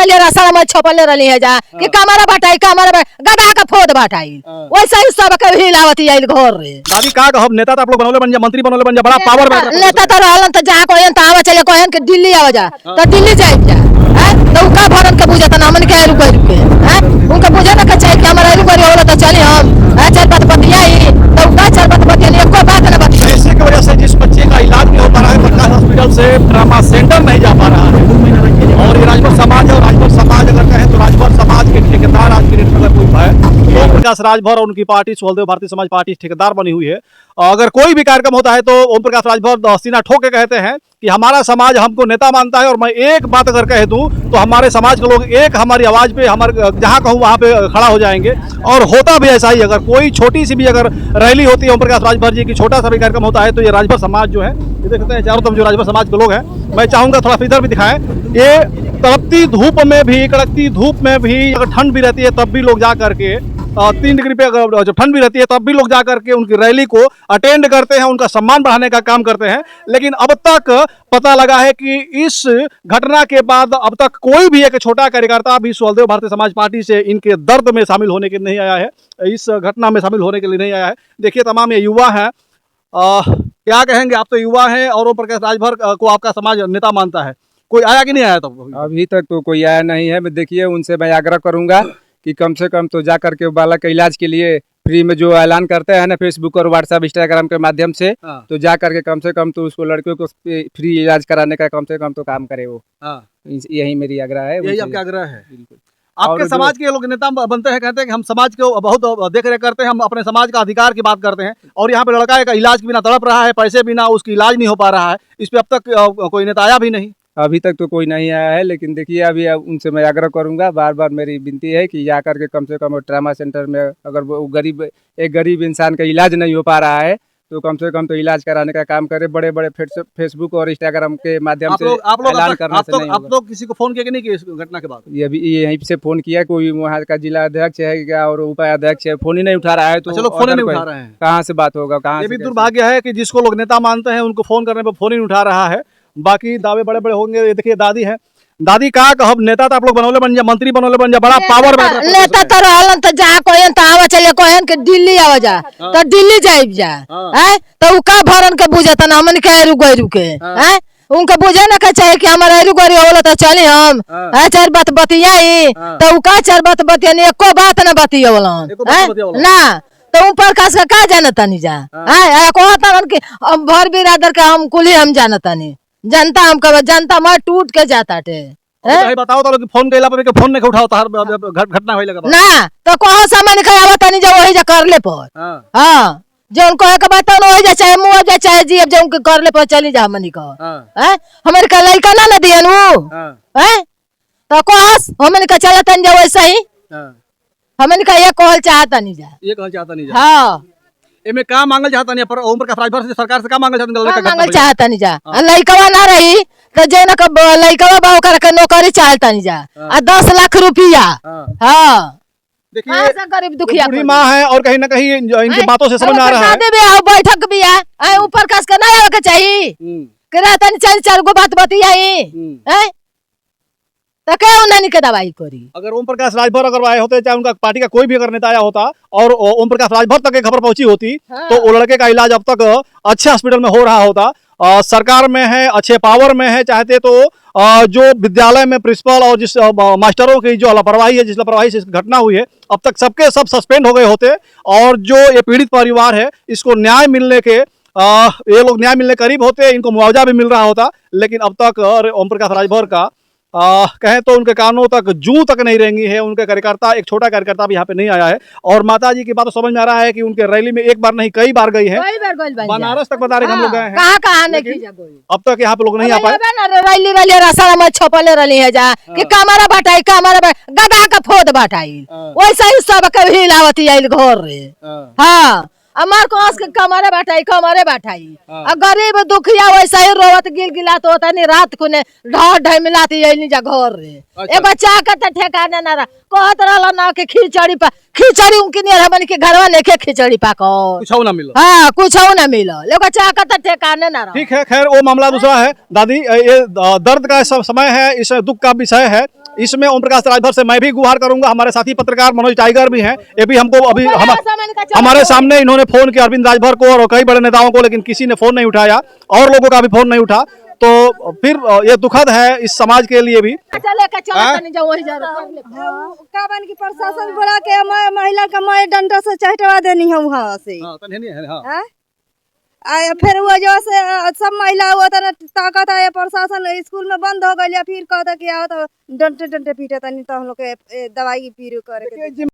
रही रसा में छपले रही है जा कि कमरा बाटाई गदा का फोद बाटाई वैसे ही सब के हिलावती आइल घर रे। दादी का कहब नेता तो आप लोग बनौले बन जा, मंत्री बनौले बन जा, बड़ा पावर नेता तो रहलन त जहां कोहन त आवा चले कोहन के दिल्ली आवा जा त दिल्ली जाई जा हैं तो का भरन के बुझत ना हमन के रुके हैं उनका बुझे ना के चाहिए कि हमरा रुके होला त चली हम चार बात बतियाई तो का चार बात बतियाई एको बात ना बतियाई। पैसे की वजह से जिस बच्चे का इलाज नहीं हो पा रहा है प्रकाश हॉस्पिटल से ट्रामा सेंटर नहीं जा पा रहा है, और ये राजभर समाज है, और राजभर समाज अगर कहें तो राजभर समाज के ठेकेदार आज की डेट में कोई है ओम प्रकाश राजभर और उनकी पार्टी सुहलदेव भारतीय समाज पार्टी ठेकेदार बनी हुई है। अगर कोई भी कार्यक्रम होता है तो ओम प्रकाश राजभर सीना ठोक के कहते हैं कि हमारा समाज हमको नेता मानता है, और मैं एक बात अगर कह दूं तो हमारे समाज के लोग एक हमारी आवाज पे हमारे जहां कहूं वहां पे खड़ा हो जाएंगे। और होता भी ऐसा ही, अगर कोई छोटी सी भी अगर रैली होती है ओम प्रकाश राजभर जी की, छोटा सा भी कार्यक्रम होता है तो ये राजभर समाज जो है, ये देख सकते हैं चारों तरफ जो राजभर समाज के लोग हैं, मैं चाहूंगा थोड़ा इधर भी दिखाएं। ये तड़पती धूप में भी, कड़कती धूप में भी, अगर ठंड भी रहती है तब भी लोग जा करके 3 डिग्री पे अगर जब ठंड भी रहती है तब भी लोग जा करके उनकी रैली को अटेंड करते हैं, उनका सम्मान बढ़ाने का काम करते हैं। लेकिन अब तक पता लगा है कि इस घटना के बाद अब तक कोई भी एक छोटा कार्यकर्ता भी सुहलदेव भारतीय समाज पार्टी से इनके दर्द में शामिल होने के लिए नहीं आया है, इस घटना में शामिल होने के लिए नहीं आया है। देखिए तमाम ये युवा हैं, क्या कहेंगे आप, तो युवा हैं और ओम प्रकाश राजभर को आपका समाज नेता मानता है, कोई आया कि नहीं आया तब? अभी तक तो कोई आया नहीं है। मैं देखिए उनसे मैं आग्रह करूंगा कि कम से कम तो जा करके बालक के इलाज के लिए फ्री में जो ऐलान करते हैं ना फेसबुक और व्हाट्सएप इंस्टाग्राम के माध्यम से, तो जा करके कम से कम तो उसको लड़कियों को फ्री इलाज कराने का कम से कम तो काम करे वो। यही मेरी आग्रह है। यही आपका आग्रह है? आपके समाज के लोग नेता बनते हैं, कहते हैं कि हम समाज को बहुत देख रेख करते हैं, हम अपने समाज का अधिकार की बात करते हैं, और यहाँ पे लड़का का इलाज के बिना तड़प रहा है, पैसे बिना उसकी इलाज नहीं हो पा रहा है, इस पे अब तक कोई नेता आया भी नहीं। अभी तक तो कोई नहीं आया है, लेकिन देखिए अभी उनसे मैं आग्रह करूंगा, बार बार मेरी विनती है कि जा करके कम से कम ट्रामा सेंटर में अगर वो एक गरीब इंसान का इलाज नहीं हो पा रहा है तो कम से कम तो इलाज कराने का काम करे। बड़े बड़े फेसबुक और इंस्टाग्राम के माध्यम से ऐलान करने से नहीं होगा। आप लोग किसी को फोन किया कि नहीं किया इस घटना के बाद? ये भी यहीं से फोन किया, कोई वहाँ का जिला अध्यक्ष है क्या और उपाध्यक्ष है, फोन ही नहीं उठा रहा है। तो चलो फोन नहीं उठा रहे हैं, कहाँ से बात होगा, कहाँ? ये भी दुर्भाग्य है कि जिसको लोग नेता मानते हैं उनको फोन करने पर फोन ही उठा रहा है, बाकी दावे बड़े बड़े होंगे। ये देखिए दादी है, दादी का कहब नेता तो आप लोग बनौले बन जा, मंत्री बनौले बन जा, बड़ा पावर नेता तो रहलन त जहां कोहन त आवा चले कोहन के दिल्ली आवा जा त दिल्ली जाई जा हैं तो का भरन के बुझत ना हमन के रुके हैं उनका बुझे ना के चाहिए कि हमरा रुके होला त चली हम चार बात बतियाई तो का चार बात बतियानी एको बात ना बतियवलन ना तो ऊपर का जानता नहीं जा हैं कहता कि भर बिरादर के हम कुली हम जानता नहीं, जनता हम कब जनता मार टूट के जाता टे। बताओ तो फोन कैला पे फोन नहीं उठाओ घटना होई लगा ना तो कहो सामान के आवता नहीं जा वही जा कर ले पर हां जो उनको के बताओ वही जा चाहे मुंह जा चाहे जी अब जो उनके कर ले पर चली जा हमनी को हैं हमर का लइका ना दियन वो हैं तो कहस हमन का चलतन जा वैसे ही हमन का ये कहल चाहता नहीं जा, ये कहल चाहता नहीं जा। हां एमे का मांगल चाहता नहीं पर ओम प्रकाश राजभर से सरकार से का मांगल चाहता नहीं जा लइकवा ना रही तो जे ना लइकवा बाव कर नौकरी चाहता नहीं जा 10 लाख रुपया। हां देखिए गरीब दुखिया बूढ़ी माँ है और कहीं ना कहीं इनकी बातों से समझ में आ रहा है भी आओ बैठक भी है ऊपर कस के ना आवे के चाहिए करे तन चार गो बात बतियाई हैं तो क्यों नहीं के दवाई करी। अगर ओम प्रकाश राजभर अगर आए होते, चाहे उनका पार्टी का कोई भी अगर नेता आया होता और ओम प्रकाश राजभर तक खबर पहुंची होती तो वो लड़के का इलाज अब तक अच्छे हॉस्पिटल में हो रहा होता। सरकार में है, अच्छे पावर में है, चाहते तो जो विद्यालय में प्रिंसिपल और जिस मास्टरों की जो लापरवाही है, जिस लापरवाही से घटना हुई है, अब तक सबके सब सस्पेंड हो गए होते, और जो ये पीड़ित परिवार है इसको न्याय मिलने के ये लोग न्याय मिलने करीब होते, इनको मुआवजा भी मिल रहा होता। लेकिन अब तक ओम प्रकाश राजभर का कहें तो उनके कानों तक जू तक नहीं रेंगी है। उनके कार्यकर्ता, एक छोटा कार्यकर्ता भी यहाँ पे नहीं आया है। और माता जी की बात तो समझ में आ रहा है कि उनके रैली में एक बार नहीं कई बार गई है, बनारस तक बता रहे हम लोग गए हैं, कहाँ नहीं अब तक यहाँ पे लोग नहीं आ पाए। रैली रसा में छपले रही है जा कि कमरा बाटाई गदा का फोद बाटाई वैसे ही सब के हिलावती आइल घर रे। हाँ अमर कोस के कमरे बैठाई गरीब दुखिया वैसे ही रोवत गिलगिलात होता नहीं रात को ने ढ मिलाती यही जा घर रे। ए बच्चा का त ठेकाने ना कहत रहला ना कि खिचड़ी उनकी नहीं हमन के घरवा ने के खिचड़ी पाको कुछ ना मिलो। हां कुछ ना मिलो ले बच्चा का त ठेकाने ना। ठीक है, खैर वो मामला दूसरा है। दादी ये दर्द का समय है, इस दुख का विषय है, इसमें ओम प्रकाश राजभर से मैं भी गुहार करूंगा। हमारे साथी पत्रकार मनोज टाइगर भी हैं, ये भी हमको अभी हमारे सामने इन्होंने फोन किया अरविंद राजभर को और कई बड़े नेताओं को, लेकिन किसी ने फोन नहीं उठाया और लोगों का भी फोन नहीं उठा। तो फिर ये दुखद है इस समाज के लिए भी। काबन की प्रशासन बोला के महिला का मैं डंडा से चहटवा देनी है वहाँ से। फिर वो जो से सब महिला हुआ था ताकत है प्रशासन स्कूल में बंद हो गया, फिर कहता कि आओ तो डंटे डंटे पीटे तनी तो हम लोग के दवाई पीरू करे।